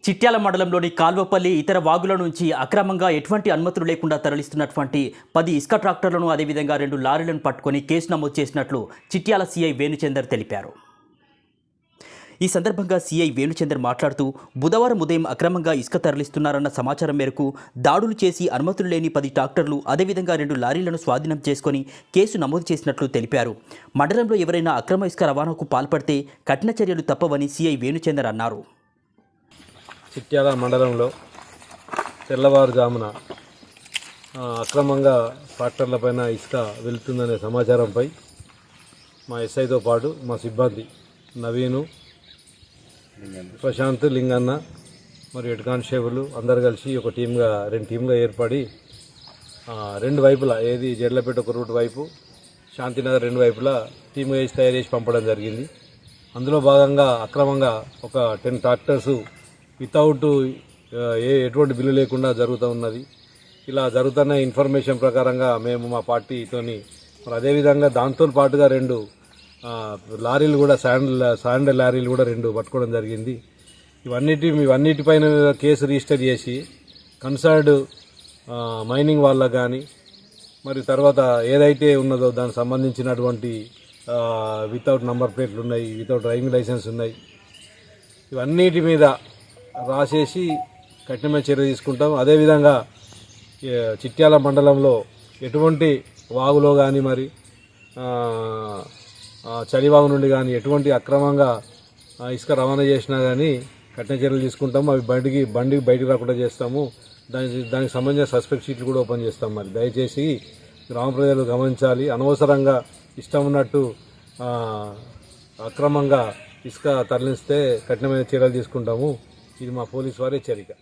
చిట్యాల మండలంలోని కాల్వపల్లి ఇతర వాగుల నుంచి అక్రమంగా ఎటువంటి అనుమతులు లేకుండా తరలిస్తున్నటువంటి 10 ఇసుక ట్రాక్టర్లను అదేవిధంగా 2 లారీలను పట్టుకొని కేసు నమోదు చేసినట్లు చిట్యాల సీఐ వేణుచందర్ తెలిపారు. ఈ సందర్భంగా సీఐ వేణుచందర్ మాట్లాడుతూ బుధవారం ఉదయం అక్రమంగా ఇసుక తరలిస్తున్నారన్న సమాచారం మేరకు దాడులు చేసి అనుమతులు లేని 10 ట్రాక్టర్లు అదేవిధంగా 2 లారీలను స్వాధీనం చేసుకొని కేసు నమోదు చేసినట్లు తెలిపారు. మండలంలో ఎవరైనా అక్రమ ఇసుక రవాణాకు పాల్పడితే కఠిన చర్యలు తప్పవని సీఐ వేణుచందర్ అన్నారు. చిట్యాల మండలంలో తెల్లవారుజామున అక్రమంగా ట్రాక్టర్లపైన ఇసుక వెళుతుందనే సమాచారంపై మా ఎస్ఐతో పాటు మా సిబ్బంది నవీను, ప్రశాంత్, లింగన్న మరియు హెడ్ కానిస్టేబుల్ అందరు కలిసి ఒక టీమ్గా 2 టీమ్గా ఏర్పడి 2 వైపులా ఏది జడ్లపేట ఒక రూట్ వైపు, శాంతినగర్ 2 వైపులా టీమ్ వేసి తయారు చేసి పంపడం జరిగింది. అందులో భాగంగా అక్రమంగా ఒక 10 ట్రాక్టర్స్ వితౌట్ ఎటువంటి బిల్లు లేకుండా జరుగుతూ ఉన్నది. ఇలా జరుగుతున్న ఇన్ఫర్మేషన్ ప్రకారంగా మేము మా పార్టీతోని మరి అదేవిధంగా దాంతో పాటుగా 2 లారీలు కూడా శాండ్ లారీలు కూడా 2 పట్టుకోవడం జరిగింది. ఇవన్నిటిపైన కేసు రిజిస్టర్ చేసి కన్సర్న్డ్ మైనింగ్ వాళ్ళకు కానీ మరి తర్వాత ఏదైతే ఉన్నదో దానికి సంబంధించినటువంటి వితౌట్ నంబర్ ప్లేట్లు ఉన్నాయి, వితౌట్ డ్రైవింగ్ లైసెన్స్ ఉన్నాయి, ఇవన్నిటి మీద రాసేసి కఠినమైన చర్య తీసుకుంటాం. అదేవిధంగా చిట్యాల మండలంలో ఎటువంటి వాగులో కానీ మరి చలివాగు నుండి కానీ ఎటువంటి అక్రమంగా ఇసుక రవాణా చేసినా కానీ కఠిన చర్యలు తీసుకుంటాము. అవి బండికి బయటకు రాకుండా చేస్తాము. దానికి సంబంధించిన సస్పెక్ట్ షీట్లు కూడా ఓపెన్ చేస్తాం. మరి దయచేసి గ్రామ ప్రజలు గమనించాలి. అనవసరంగా ఇష్టం ఉన్నట్టు అక్రమంగా ఇసుక తరలిస్తే కఠినమైన చర్యలు తీసుకుంటాము. ఇది మా పోలీసు వారి హెచ్చరిక.